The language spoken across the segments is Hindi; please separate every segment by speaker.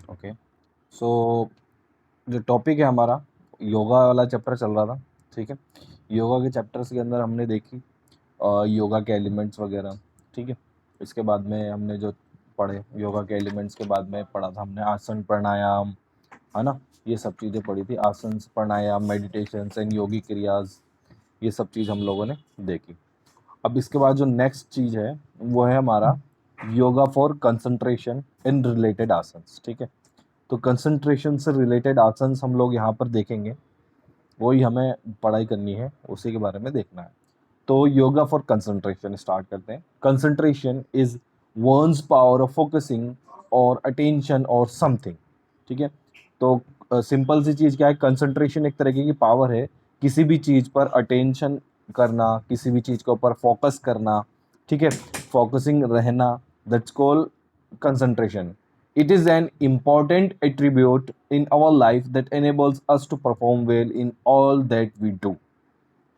Speaker 1: ओके, सो जो टॉपिक है हमारा, योगा वाला चैप्टर चल रहा था, ठीक है। योगा के चैप्टर्स के अंदर हमने देखी योगा के एलिमेंट्स वगैरह, ठीक है। इसके बाद में हमने जो पढ़े, योगा के एलिमेंट्स के बाद में पढ़ा था हमने आसन प्राणायाम, है ना। ये सब चीज़ें पढ़ी थी, आसन प्राणायाम, मेडिटेशन एंड योगी क्रियाज, ये सब चीज़ हम लोगों ने देखी। अब इसके बाद जो नेक्स्ट चीज़ है वो है हमारा yoga for concentration in related asanas, ठीक है। तो कंसंट्रेशन से रिलेटेड आसन्स हम लोग यहाँ पर देखेंगे, वही हमें पढ़ाई करनी है, उसी के बारे में देखना है। तो योगा फॉर कंसंट्रेशन स्टार्ट करते हैं। Concentration is one's power of focusing और अटेंशन और समथिंग, ठीक है। तो सिंपल सी चीज़ क्या है, कंसंट्रेशन एक तरीके की पावर है, किसी भी चीज़ पर अटेंशन करना, किसी भी चीज़ के ऊपर फोकस करना, ठीक है, फोकसिंग रहना, that's called concentration. It is an important attribute in our life that enables us to perform well in all that we do.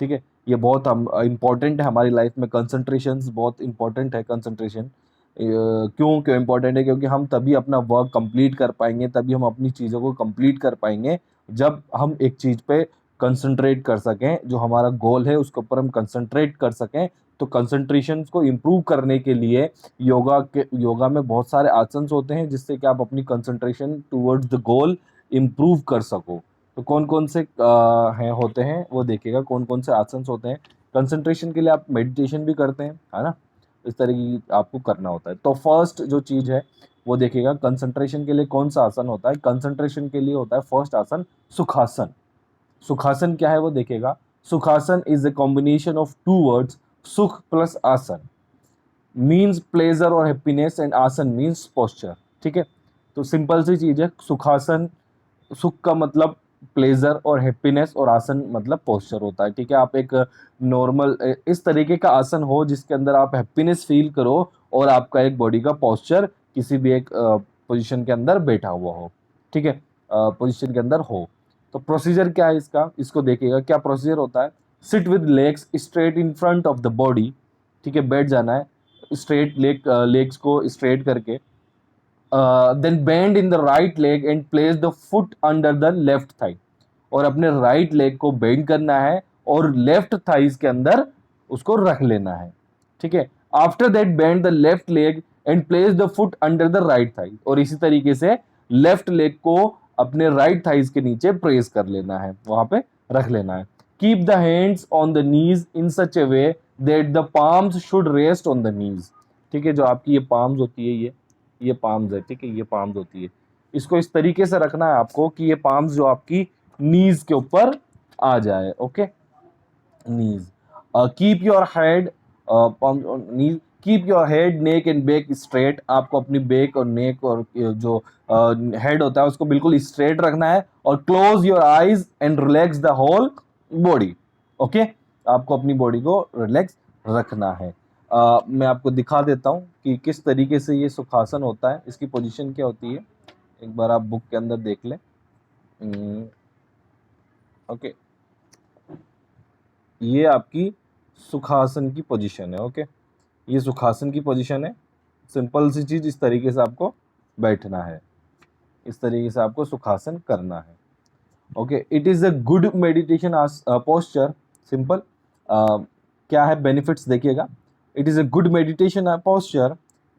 Speaker 1: ठीक है, ये बहुत इम्पॉर्टेंट है हमारी लाइफ में। कंसंट्रेशन बहुत इम्पॉर्टेंट है। कंसंट्रेशन क्यों क्यों इम्पॉर्टेंट है, क्योंकि हम तभी अपना वर्क कंप्लीट कर पाएंगे, तभी हम अपनी चीज़ों को कंप्लीट कर पाएंगे जब हम एक चीज़ पे कंसंट्रेट कर सकें, जो हमारा गोल है उसके ऊपर हम कंसंट्रेट कर सकें। तो कंसंट्रेशन को इम्प्रूव करने के लिए योगा में बहुत सारे आसन्स होते हैं, जिससे कि आप अपनी concentration towards the goal improve कर सको। तो कौन कौन से हैं होते हैं वो देखिएगा, कौन कौन से आसन्स होते हैं। कंसंट्रेशन के लिए आप मेडिटेशन भी करते हैं, है ना, इस तरह की आपको करना होता है। तो फर्स्ट जो चीज़ है वो देखिएगा, कंसंट्रेशन के लिए कौन सा आसन होता है। कंसंट्रेशन के लिए होता है फर्स्ट आसन सुखासन। सुखासन क्या है वो देखिएगा। Sukhasana is a combination of two words, sukh plus asana, means pleasure और happiness, and asana means posture, ठीक है। तो सिंपल सी चीज़ है, सुखासन, सुख का मतलब प्लेजर और हैप्पीनेस, और आसन मतलब पोस्चर होता है, ठीक है। आप एक नॉर्मल इस तरीके का आसन हो जिसके अंदर आप हैप्पीनेस फील करो और आपका एक बॉडी का पोस्चर किसी भी एक पोजीशन के अंदर बैठा हुआ हो, ठीक है, पोजीशन के अंदर हो। तो प्रोसीजर क्या है इसका, इसको देखिएगा क्या प्रोसीजर होता है। Sit with legs straight in front of the body, ठीक है, बैठ जाना है स्ट्रेट, लेग्स को स्ट्रेट करके। Then bend in the right leg and place the foot under the left thigh, और अपने राइट लेग को बेंड करना है और लेफ्ट थाइज के अंदर उसको रख लेना है, ठीक है। After that bend the left leg and place the foot under the right thigh, और इसी तरीके से लेफ्ट लेग को अपने राइट थाइज के नीचे प्रेस कर लेना है, वहां पे रख लेना है। Keep the hands on the knees in such A way that the palms should rest on the knees, ठीक है। जो आपकी ये पाम्स होती है, ये पाम्स है, ठीक है, ये पाम्स होती है, इसको इस तरीके से रखना है आपको कि ये पाम्स जो आपकी नीज के ऊपर आ जाए, okay, knees. Keep your head knees, keep your head, neck and back straight, आपको अपनी बैक और नेक और जो हेड होता है उसको बिल्कुल स्ट्रेट रखना है, और close your eyes and relax the whole body, okay. आपको अपनी बॉडी को रिलैक्स रखना है। मैं आपको दिखा देता हूँ कि किस तरीके से ये सुखासन होता है, इसकी पोजीशन क्या होती है, एक बार आप बुक के अंदर देख लें। ओके, ये आपकी सुखासन की पोजीशन है, ओके, ये सुखासन की पोजीशन है। सिंपल सी चीज़, इस तरीके से आपको बैठना है, इस तरीके से आपको सुखासन करना है, okay. It is a good meditation posture. Simple क्या है बेनिफिट्स देखिएगा। It is a good meditation posture,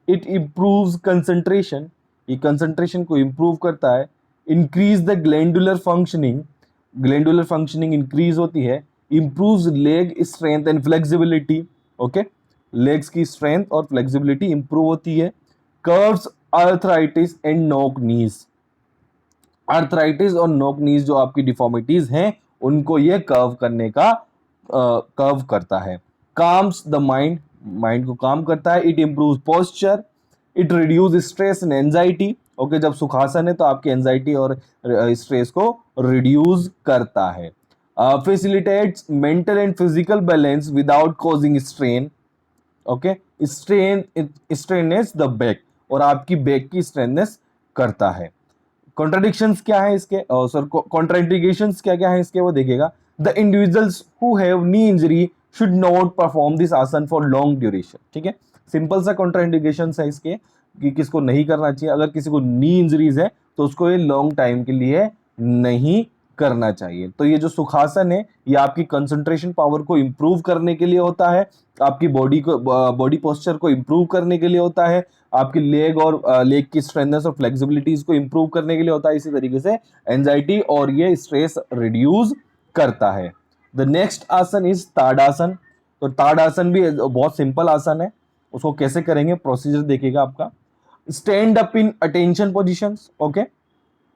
Speaker 1: it improves concentration, ये कंसंट्रेशन को इम्प्रूव करता है। Increase the glandular functioning, glandular functioning increase होती है। Improves leg strength and flexibility, okay, legs की स्ट्रेंथ और फ्लेक्सिबिलिटी इंप्रूव होती है। Curves arthritis and knock knees, arthritis और नॉक नीज जो आपकी डिफॉर्मिटीज हैं उनको ये कर्व करने का कर्व करता है। काम्स द माइंड, माइंड को काम करता है। It improve posture, it reduce stress and anxiety, okay. जब सुखासन है तो आपकी एंजाइटी और स्ट्रेस को रिड्यूस करता है। Facilitates mental and physical balance without causing strain, okay. Strengthens the back, और आपकी बैक की स्ट्रेननेस करता है। कॉन्ट्राडिक्शंस क्या है इसके, सर कॉन्ट्राइंडिकेशंस क्या क्या है इसके वो देखिएगा। The individuals who have knee injury should not perform this आसन फॉर लॉन्ग ड्यूरेशन, ठीक है। सिंपल सा कॉन्ट्राइंडिकेशंस है इसके कि किसको नहीं करना चाहिए। अगर किसी को नी इंजरीज है तो उसको ये लॉन्ग टाइम के लिए नहीं करना चाहिए। तो ये जो सुखासन है ये आपकी कंसंट्रेशन पावर को इंप्रूव करने के लिए होता है, आपकी बॉडी पोस्चर को इंप्रूव करने के लिए होता है, आपकी लेग की स्ट्रेंथनेस और फ्लेक्सिबिलिटीज को इंप्रूव करने के लिए होता है। इसी तरीके से एंजाइटी और ये स्ट्रेस रिड्यूस करता है। द नेक्स्ट आसन इज ताड़ासन। तो ताड़ासन भी बहुत सिंपल आसन है, उसको कैसे करेंगे प्रोसीजर देखिएगा आपका। Stand up in attention positions, okay,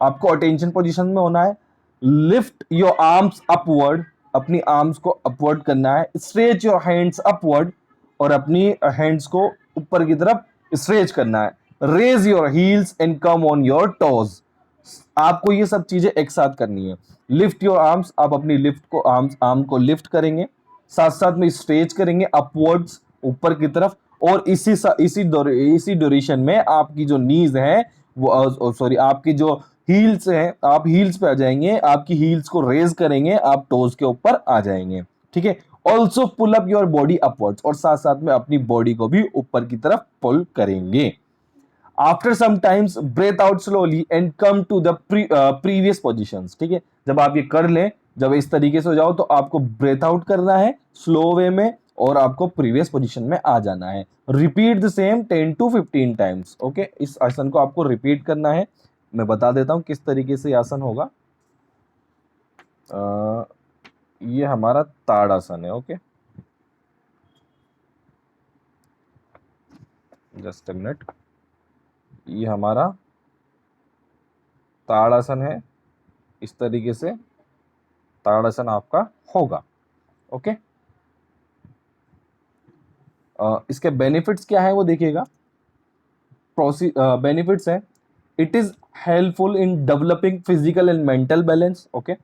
Speaker 1: आपको अटेंशन पोजीशन में होना है। लिफ्ट योर आर्म्स अपवर्ड, अपनी आर्म्स को अपवर्ड करना है। स्ट्रेच योर हैंड्स अपवर्ड, और अपनी हैंड्स को ऊपर की तरफ स्ट्रेच करना है। Raise your heels and come on your toes, आपको ये सब चीजें एक साथ करनी है। लिफ्ट योर आर्म्स, आप अपनी आर्म को लिफ्ट करेंगे, साथ साथ में स्ट्रेच करेंगे अपवर्ड्स, ऊपर की तरफ, और इसी ड्यूरेशन में आपकी जो नीज है वो सॉरी आपकी जो हील्स हैं, आप हील्स पे आ जाएंगे, आपकी हील्स को रेज करेंगे, आप टोज के ऊपर आ जाएंगे, ठीक है। Also pull up your body upwards, और साथ साथ में अपनी बॉडी को भी ऊपर की तरफ पुल करेंगे। After some times breathe out slowly and come to the previous positions, ठीक है। जब आप ये कर लें, जब इस तरीके से हो जाओ, तो आपको ब्रेथ आउट करना है स्लो वे में, और आपको प्रीवियस पोजीशन में आ जाना है। Repeat the same 10 to 15 times, okay. इस आसन को आपको रिपीट करना है। मैं बता देता हूं किस तरीके से आसन होगा। ये हमारा ताड़ासन है, ओके, जस्ट अ मिनट। ये हमारा ताड़ासन है, इस तरीके से ताड़ासन आपका होगा, ओके। इसके बेनिफिट्स क्या है वो देखिएगा। बेनिफिट्स है, it is helpful in developing physical and mental balance, okay.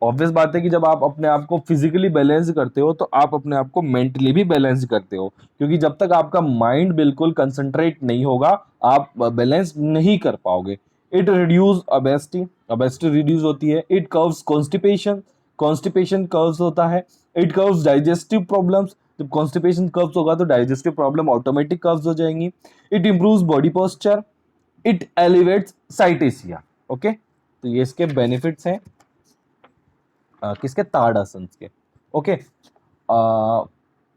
Speaker 1: Obvious बात है कि जब आप अपने आप को फिजिकली बैलेंस करते हो, तो आप अपने आप को मेंटली भी बैलेंस करते हो, क्योंकि जब तक आपका माइंड बिल्कुल कंसंट्रेट नहीं होगा, आप बैलेंस नहीं कर पाओगे। It reduce obesity, obesity reduce होती है। It cures constipation, constipation cures होता है। इट कर्व्स डाइजेस्टिव प्रॉब्लम्स, जब कॉन्स्टिपेशन कर्व्स होगा तो डाइजेस्टिव प्रॉब्लम ऑटोमेटिक कर्व्स हो जाएंगी। It improves body posture, it elevates sciatica, okay. तो ये इसके बेनिफिट्स हैं किसके, ताड़ासन के, okay.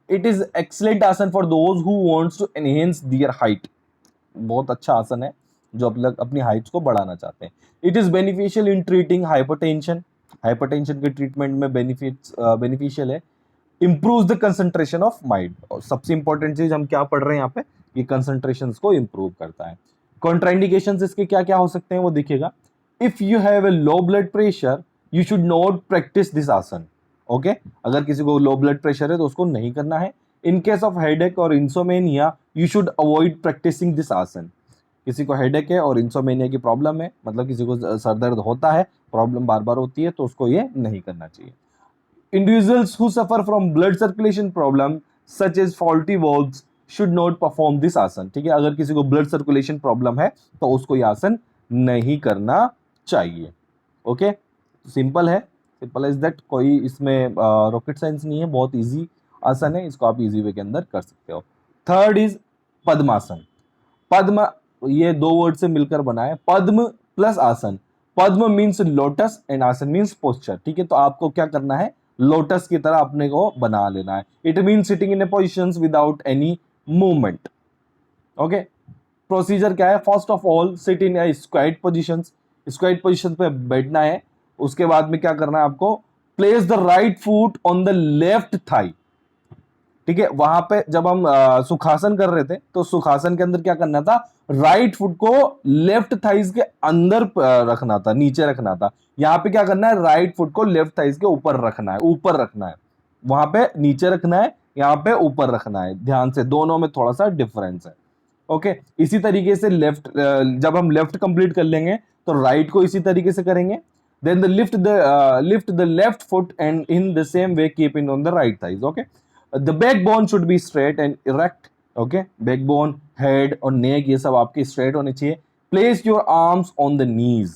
Speaker 1: It is excellent asana for those who wants to enhance their height, बहुत अच्छा आसन है जो आप लोग अपनी हाइट्स को बढ़ाना चाहते हैं। It is beneficial in treating hypertension, hypertension के ट्रीटमेंट में बेनिफिशियल है। Improve the concentration of mind, और सबसे इंपॉर्टेंट चीज हम क्या पढ़ रहे हैं यहाँ पे, ये कंसंट्रेशन को इंप्रूव करता है। कॉन्ट्राइंडिकेशंस इसके क्या क्या हो सकते हैं वो देखिएगा। If you have a low blood pressure you should not practice this asan, okay. अगर किसी को लो ब्लड प्रेशर है तो उसको नहीं करना है। इन केस ऑफ हेडेक और insomnia you should avoid practising this asana. किसी को हेडेक है और इंसोमेनिया की प्रॉब्लम है, मतलब किसी को सर दर्द होता है, प्रॉब्लम बार बार होती है, तो उसको ये नहीं करना चाहिए। Individuals who suffer from blood circulation problem such as faulty valves should not perform this आसन, ठीक है। अगर किसी को ब्लड सर्कुलेशन प्रॉब्लम है तो उसको ये आसन नहीं करना चाहिए, ओके। सिंपल है, सिंपल इज दैट, कोई इसमें रॉकेट साइंस नहीं है, बहुत इजी आसन है, इसको आप इजी वे के अंदर कर सकते हो। थर्ड इज पद्मासन। पद्म, ये दो वर्ड से मिलकर बना है, पद्म प्लस आसन। पद्म means lotus and asana means posture, ठीक है। तो आपको क्या करना है, लोटस की तरह अपने को बना लेना है। It means sitting in a position without any movement, okay. Procedure क्या है, first of all sit in a squat position, squat position पे बैठना है। उसके बाद में क्या करना है आपको, place the right foot on the left Thai, ठीक है। वहां पे जब हम सुखासन कर रहे थे तो सुखासन के अंदर क्या करना था, राइट फुट को लेफ्ट थाइज के अंदर रखना था, नीचे रखना था। यहाँ पे क्या करना है, राइट फुट को लेफ्ट थाइज के ऊपर रखना है, ऊपर रखना है। वहां पे नीचे रखना है, यहाँ पे ऊपर रखना है। ध्यान से, दोनों में थोड़ा सा डिफरेंस है, ओके। इसी तरीके से लेफ्ट, जब हम लेफ्ट कंप्लीट कर लेंगे तो राइट को इसी तरीके से करेंगे। Then the lift the left foot and in the same way keep in on the right thighs, okay. The backbone should be straight and erect, okay. Backbone, head और neck ये सब आपके straight होने चाहिए। Place your arms on the knees,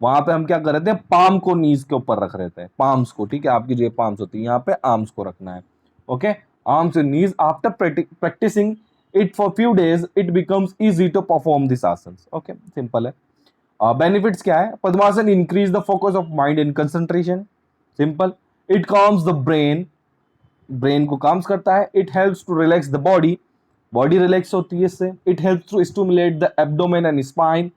Speaker 1: वहां पे हम क्या कर रहे थे, पाम को नीज के ऊपर रख रहे थे, पाम्स को, ठीक है। आपकी जो पाम्स होती है यहाँ पे आर्म्स को रखना है, okay. Arms and knees. After practicing it for few days it becomes easy to perform this asan, okay. Simple है। बेनिफिट्स क्या है? Padmasana increase the focus of mind and concentration, simple. It calms the brain, brain को काम्स करता है. It helps to relax the body, body relax होती है इससे. It helps to stimulate the abdomen and spine,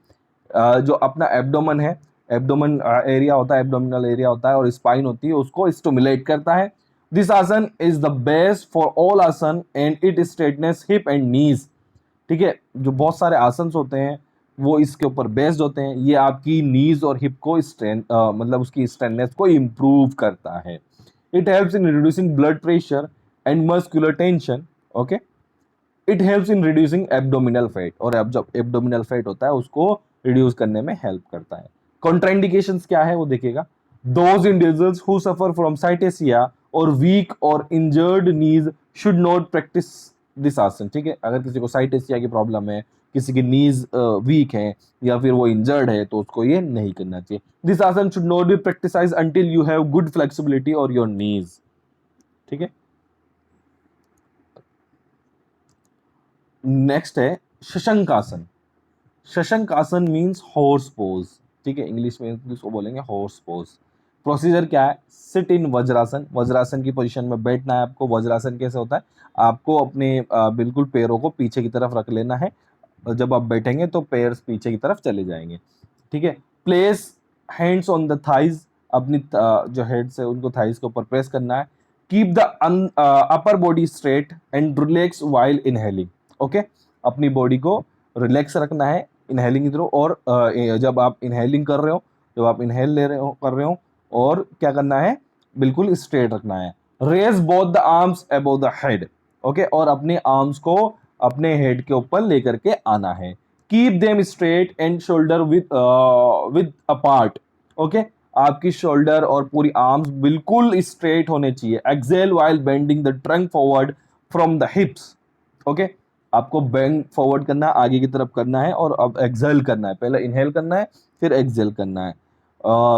Speaker 1: जो अपना एब्डोमेन है, एब्डोमेन एरिया होता है, एब्डोमिनल एरिया होता है और स्पाइन होती है, उसको स्टिमुलेट करता है. This asan is the best for all asan and it straightens hip and knees. ठीक है, जो बहुत सारे आसन होते हैं वो इसके ऊपर बेस्ड होते हैं. ये आपकी नीज और हिप को मतलब उसकी स्ट्रेंथनेस को इम्प्रूव करता है. It helps in reducing blood pressure and muscular tension. Okay, it helps in reducing abdominal fat, और अब जब एब्डोमिनल फैट होता है उसको रिड्यूस करने में हेल्प करता है. कॉन्ट्राइंडिकेशंस क्या है वो देखिएगा. Those individuals who suffer from sciatica or weak or injured knees should not practice this asan. ठीक है, अगर किसी को साइटेसिया की प्रॉब्लम है, किसी की नीज वीक है या फिर वो इंजर्ड है, तो उसको ये नहीं करना चाहिए. This asan should not be practised until you have good flexibility or your knees. ठीक है, नेक्स्ट है Shashankasana. Shashankasana means horse pose. ठीक है, इंग्लिश में इसको बोलेंगे हॉर्स पोज. प्रोसीजर क्या है? सिट इन वज्रासन, वज्रासन की पोजीशन में बैठना है आपको. वज्रासन कैसे होता है? आपको अपने बिल्कुल पैरों को पीछे की तरफ रख लेना है. जब आप बैठेंगे तो पैर पीछे की तरफ चले जाएंगे. ठीक है, place hands on the thighs, अपनी जो हेड्स है उनको थाइज के ऊपर प्रेस करना है. Keep the upper body straight and relax while inhaling. Okay, अपनी बॉडी को रिलैक्स रखना है इनहेलिंग की तरफ, और जब आप इनहेलिंग कर रहे हो, जब आप इनहेल ले रहे हो कर रहे हो, और क्या करना है? बिल्कुल स्ट्रेट रखना है. Raise both the arms above the head. Okay, और अपने आर्म्स को अपने हेड के ऊपर लेकर के आना है. Keep them straight and shoulder with apart. Okay, आपकी शोल्डर और पूरी आर्म्स बिल्कुल स्ट्रेट होने चाहिए. Exhale while bending the trunk forward from the hips. Okay, आपको बेंड फॉरवर्ड करना है, आगे की तरफ करना है, और अब एक्सेल करना है. पहले इनहेल करना है, फिर एक्सेल करना है.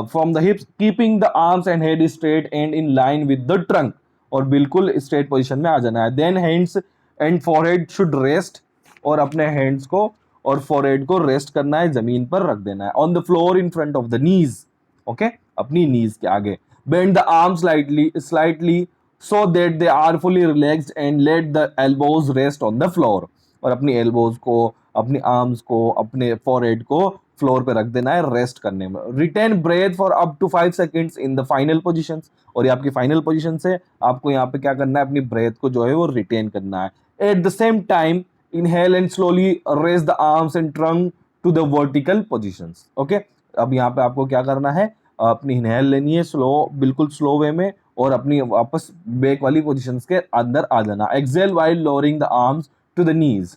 Speaker 1: From the hips, keeping the arms and head straight and in line with the trunk, और बिल्कुल स्ट्रेट पोजीशन में आ जाना है. Then hands and forehead should rest, और अपने हैंड्स को और फॉरहेड को रेस्ट करना है, जमीन पर रख देना है. On the floor in front of the knees. Okay, अपनी नीज के आगे. Bend the arm slightly so that they are fully relaxed and let the elbows rest on the floor. और अपनी एल्बोज को, अपनी आर्म्स को, अपने फॉरहेड को फ्लोर पे रख देना है रेस्ट करने में. Retain breath for up to 5 seconds in the final position. और ये आपकी फाइनल पोजिशन से आपको यहाँ पे क्या करना है? अपनी ब्रेथ को जो है वो रिटेन करना है. At the same time inhale and slowly raise the arms and trunk to the vertical positions. Okay, अब यहाँ पे आपको क्या करना है? अपनी इनहेल लेनी है स्लो, बिल्कुल स्लो वे में, और अपनी वापस बैक वाली पोजीशंस के अंदर आ जाना. Exhale while lowering the arms to the knees.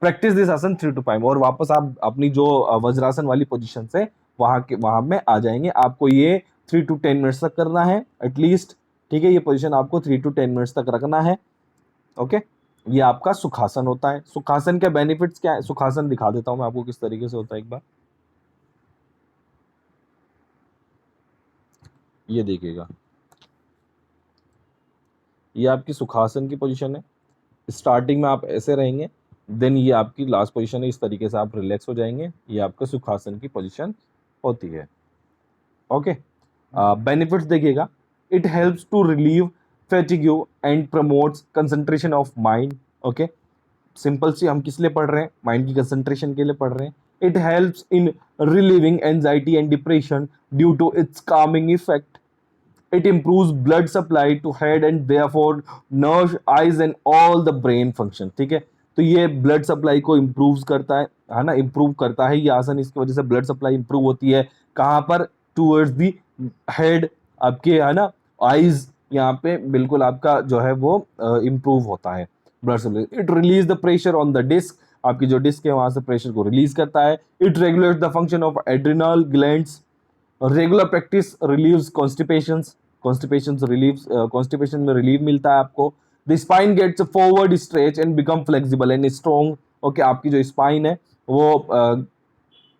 Speaker 1: Practise this asana 3 to 5, और वापस आप अपनी जो वज्रासन वाली पोजीशन से वहां में आ जाएंगे. आपको ये 3 to 10 मिनट्स तक करना है एटलीस्ट. ठीक है, ये पोजीशन आपको 3 to 10 मिनट्स तक रखना है. ओके, ये आपका सुखासन होता है. सुखासन के बेनिफिट्स क्या है? सुखासन दिखा देता हूं मैं आपको किस तरीके से होता है. एक बार ये देखिएगा, ये आपकी सुखासन की पोजीशन है. स्टार्टिंग में आप ऐसे रहेंगे, देन ये आपकी लास्ट पोजीशन है. इस तरीके से आप रिलैक्स हो जाएंगे. ये आपका सुखासन की पोजीशन होती है. ओके, बेनिफिट्स देखिएगा. It helps to relieve fatigue and promotes concentration of mind. Okay, simple सी, हम किस लिए पढ़ रहे हैं? माइंड की कंसंट्रेशन के लिए पढ़ रहे हैं. It helps in relieving anxiety and depression due to its calming effect. It improves blood supply to head and therefore nerves, eyes and all the brain function. ठीक है, तो ये ब्लड सप्लाई को इम्प्रूव करता है ना, इम्प्रूव करता है ये आसन. इसकी वजह से ब्लड सप्लाई इम्प्रूव होती है. कहाँ पर? टूवर्ड्स दी हेड, आपके है ना आईज, यहाँ पे बिल्कुल आपका जो है वो इम्प्रूव होता है blood supply. It release the pressure on the disc, आपकी जो डिस्क है वहां से प्रेशर को रिलीज करता है. It regulates the function of adrenal glands. Regular practice relieves constipations. Constipation में रिलीव मिलता है आपको. The spine gets forward stretch and become flexible and strong. Okay, आपकी जो स्पाइन है वो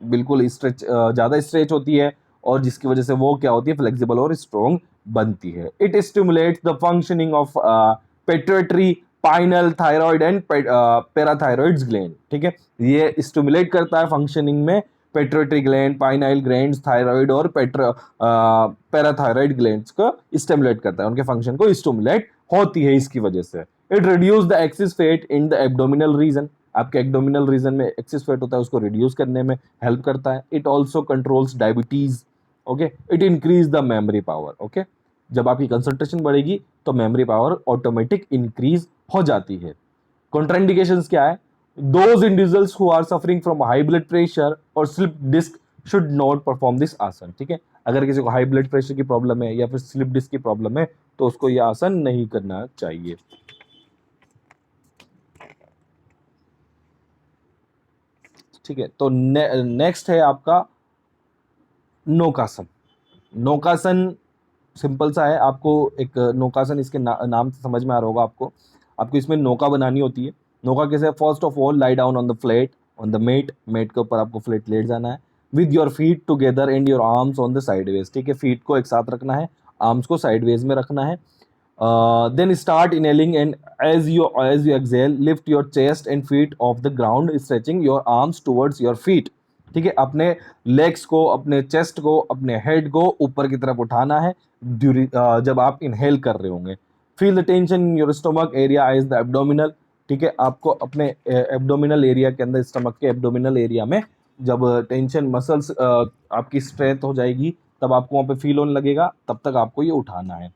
Speaker 1: बिल्कुल स्ट्रेच, ज़्यादा स्ट्रेच होती है, और जिसकी वजह से वो क्या होती है? फ्लेक्सिबल और स्ट्रॉन्ग बनती है. It stimulates the functioning of pituitary, pineal, thyroid and parathyroids gland. ठीक है, ये स्टिमुलेट करता है फंक्शनिंग में pituitary gland, pineal gland, thyroid और पैराथायराइड ग्लैंड्स को स्टिमुलेट करता है, उनके फंक्शन को स्टिमुलेट होती है इसकी वजह से। It reduce the access fat in the abdominal region, आपके एब्डोमिनल रीजन में एक्सेस फैट होता है उसको रिड्यूस करने में हेल्प करता है। It also controls diabetes, okay. It increase the memory power, okay. जब आपकी कंसंट्रेशन बढ़ेगी तो मेमोरी पावर ऑटोमेटिक इंक्रीज हो जाती है। कॉन्ट्राइंडिकेशंस क्या है? Those individuals who are suffering from high blood pressure or slip disc should not perform this आसन, ठीक है। अगर किसी को हाई ब्लड प्रेशर की प्रॉब्लम है या फिर स्लिप डिस्क की प्रॉब्लम है तो उसको यह आसन नहीं करना चाहिए। ठीक है, तो नेक्स्ट है आपका नौकासन। नौकासन सिंपल सा है, आपको एक नौकासन इसके नाम से समझ में आ रहा होगा आपको। आपको इसमें नौका बनानी होती है। नौका कैसे? First of all lie down on the flat, on the mat, mat के ऊपर आपको फ्लैट लेट जाना है। With your feet together and your arms on the sideways, ठीक है। फीट को एक साथ रखना है, आर्म्स को साइडवेज में रखना है। Then start inhaling and as you exhale lift your chest and feet off the ground stretching your arms towards your feet, ठीक है। अपने लेग्स को, अपने चेस्ट को, अपने हेड को ऊपर की तरफ उठाना है जब आप इनहेल कर रहे होंगे। Feel the tension in your stomach area as the abdominal, ठीक है। आपको अपने एब्डोमिनल एरिया के अंदर, स्टमक के एब्डोमिनल एरिया में जब टेंशन मसल्स आपकी स्ट्रेंथ हो जाएगी तब आपको वहाँ पे फील होने लगेगा, तब तक आपको ये उठाना है।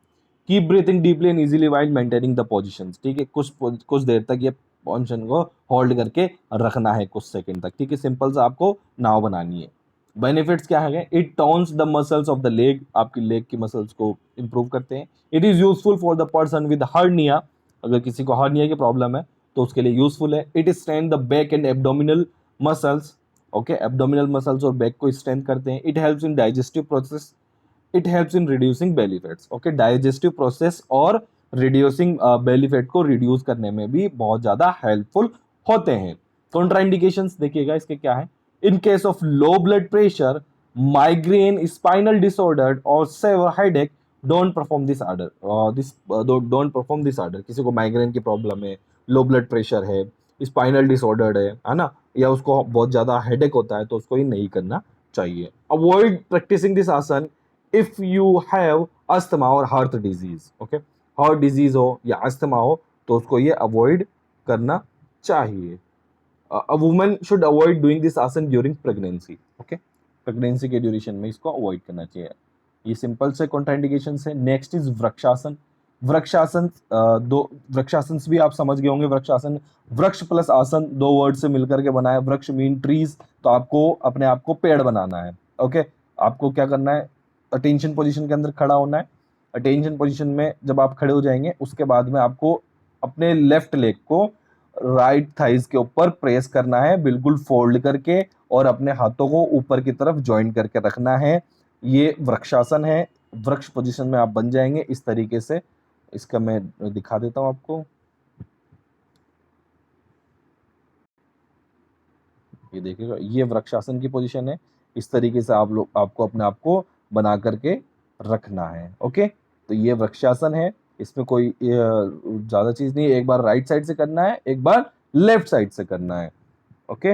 Speaker 1: Keep breathing deeply and easily while maintaining the positions, ठीक है। कुछ देर तक ये पोजीशन को होल्ड करके रखना है, कुछ सेकंड तक, ठीक है। सिंपल सा आपको नाव बनानी है। बेनिफिट्स क्या है? It tones the muscles of the leg, आपकी लेग की मसल्स को इंप्रूव करते हैं। It is useful for the person with hernia, अगर किसी को हर्निया की प्रॉब्लम है तो उसके लिए यूजफुल है। It strength the back and abdominal muscles, okay. Abdominal muscles और बैक को स्ट्रेंथ करते हैं। It helps in digestive process, it helps in reducing belly fats, okay. Digestive process और रिड्यूसिंग बेली फैट को रिड्यूस करने में भी बहुत ज़्यादा हेल्पफुल होते हैं। कॉन्ट्राइंडिकेशंस देखिएगा इसके क्या है। In case of low blood pressure, migraine, spinal disorder or severe headache, don't perform this order, don't perform this order. किसी को माइग्रेन की प्रॉब्लम है, लो ब्लड प्रेशर है, स्पाइनल डिसऑर्डर है ना, या उसको बहुत ज़्यादा हेडेक होता है तो उसको ये नहीं करना चाहिए। अवॉइड प्रैक्टिसिंग दिस आसन इफ यू हैव अस्थमा और heart disease, okay. Heart disease हो या अस्थमा हो तो उसको ये अवॉइड करना चाहिए। A woman should avoid doing this आसन ड्यूरिंग प्रेगनेंसी, ओके। प्रेगनेंसी के ड्यूरेशन में इसको अवॉइड करना चाहिए। ये सिंपल से कॉन्ट्राइंडिकेशन है। Next is vrikshasana. वृक्षासन दो वृक्षासन भी आप समझ गए होंगे। वृक्षासन, वृक्ष प्लस आसन, दो वर्ड से मिलकर के बना है। वृक्ष मीन ट्रीज, तो आपको अपने आप को पेड़ बनाना है, ओके। आपको क्या करना है? अटेंशन पोजीशन के अंदर खड़ा होना है। अटेंशन पोजीशन में जब आप खड़े हो जाएंगे उसके बाद में आपको अपने लेफ्ट लेग को राइट थाइज के ऊपर प्रेस करना है, बिल्कुल फोल्ड करके, और अपने हाथों को ऊपर की तरफ ज्वाइन करके रखना है। ये वृक्षासन है। वृक्ष पोजीशन में आप बन जाएंगे इस तरीके से। इसका मैं दिखा देता हूं आपको। ये देखिएगा, ये वृक्षासन की पोजीशन है। इस तरीके से आप लोग आपको अपने आप को बना करके रखना है, ओके। तो ये वृक्षासन है, इसमें कोई ज़्यादा चीज़ नहीं है। एक बार राइट साइड से करना है, एक बार लेफ्ट साइड से करना है, ओके।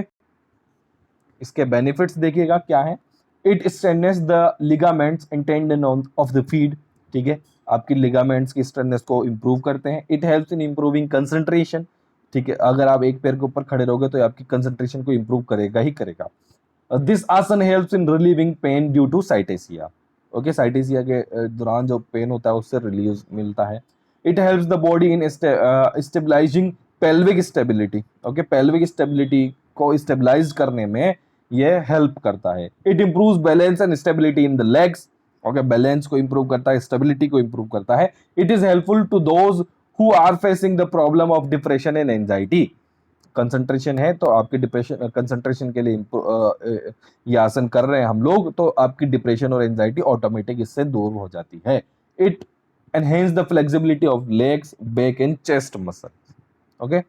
Speaker 1: इसके बेनिफिट्स देखिएगा क्या है। It strengthens the ligaments and tendon of the feet, ठीक है। आपकी लिगामेंट्स की स्ट्रेंथनेस को इंप्रूव करते हैं। It helps in improving concentration, ठीक है। अगर आप एक पैर के ऊपर खड़े रहोगे तो आपकी कंसंट्रेशन को इंप्रूव करेगा ही करेगा। This asan helps in relieving pain due to sciatica, okay. Sciatica के दौरान जो पेन होता है उससे रिलीज मिलता है। It helps the body in stabilising pelvic stability, okay. Pelvic stability को स्टेबलाइज करने में ये हेल्प करता है। It improves balance and stability in the legs, okay. Balance को इंप्रूव करता है, स्टेबिलिटी को इंप्रूव करता है। It is helpful to those who are facing the problem of depression and anxiety. Concentration है तो आपके डिप्रेशन, कंसंट्रेशन के लिए ये आसन कर रहे हैं हम लोग, तो आपकी डिप्रेशन और एंजाइटी ऑटोमेटिक इससे दूर हो जाती है। It enhance the flexibility of legs, back and chest muscle, okay.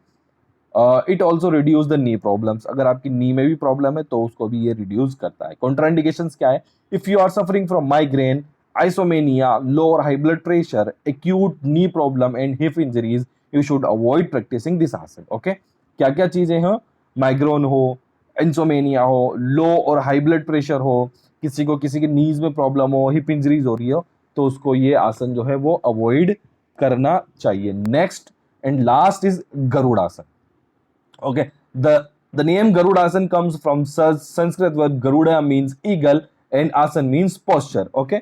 Speaker 1: It also reduce the knee problems. अगर आपकी नी में भी प्रॉब्लम है तो उसको भी ये रिड्यूस करता है। कॉन्ट्राइंडिकेशंस क्या है? If you are suffering from migraine, insomnia, low or high blood pressure, acute knee problem and hip injuries, you should avoid practising this asan, okay. क्या क्या चीजें हैं? माइग्रेन हो, इंसोमेनिया हो, लो और हाई ब्लड प्रेशर हो, किसी की नीज में प्रॉब्लम हो, हिप इंजरीज हो रही हो, तो उसको ये आसन जो है वो अवॉइड करना चाहिए। Next and last is garudasana. Okay, the name garudasana comes from Sanskrit word Garuda means eagle and आसन मींस पोस्चर। ओके,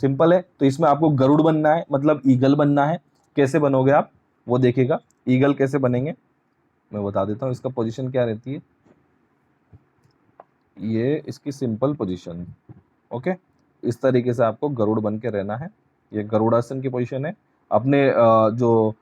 Speaker 1: सिंपल है। तो इसमें आपको गरुड़ बनना है, मतलब ईगल बनना है। कैसे बनोगे आप वो देखिएगा। ईगल कैसे बनेंगे मैं बता देता हूँ। इसका पोजीशन क्या रहती है, ये इसकी सिंपल पोजीशन। ओके, इस तरीके से आपको गरुड़ बन के रहना है। ये गरुड़ासन की पोजीशन है। अपने जो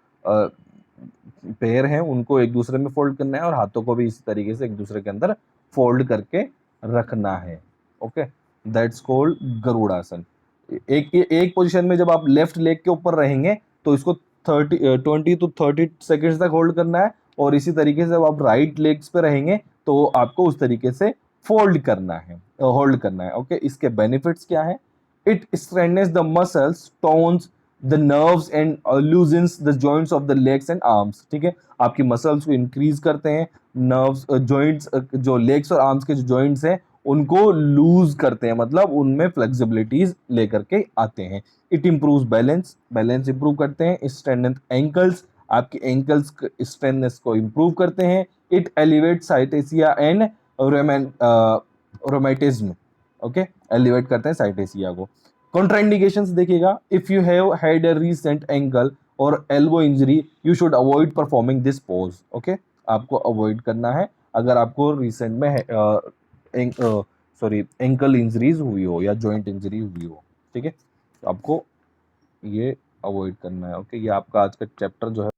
Speaker 1: पैर हैं उनको एक दूसरे में फोल्ड करना है और हाथों को भी इसी तरीके से एक दूसरे के अंदर फोल्ड करके रखना है। Okay, that's called garudasana. एक पोजीशन में जब आप लेफ्ट लेग के ऊपर रहेंगे तो इसको 20 to 30 सेकेंड्स तक होल्ड करना है, और इसी तरीके से जब आप राइट लेग्स पे रहेंगे तो आपको उस तरीके से फोल्ड करना है, होल्ड करना है। ओके, इसके बेनिफिट्स क्या है? It strengthens the muscles, tones the nerves and loosens the joints of the legs and arms. ठीक है, आपकी मसल्स को इंक्रीज करते हैं, नर्व्स जॉइंट्स जो लेग्स और आर्म्स के जो जॉइंट्स हैं उनको लूज करते हैं, मतलब उनमें फ्लेक्सिबिलिटीज लेकर के आते हैं। It improves balance, balance improve करते हैं। स्ट्रेंथेन एंकल्स, आपके एंकल्स स्ट्रेंथनेस को इंप्रूव करते हैं। It alleviate sciatica and rheumatism. Okay, alleviate करते हैं साइटेसिया को। कॉन्ट्राइंडिकेशंस देखिएगा, if you have had a recent ankle or elbow injury you should avoid performing this pose. Okay, आपको अवॉइड करना है अगर आपको रिसेंट में एंकल इंजरीज हुई हो या जॉइंट इंजरी हुई हो। ठीक है, तो आपको ये अवॉइड करना है। ओके, ये आपका आज का चैप्टर जो है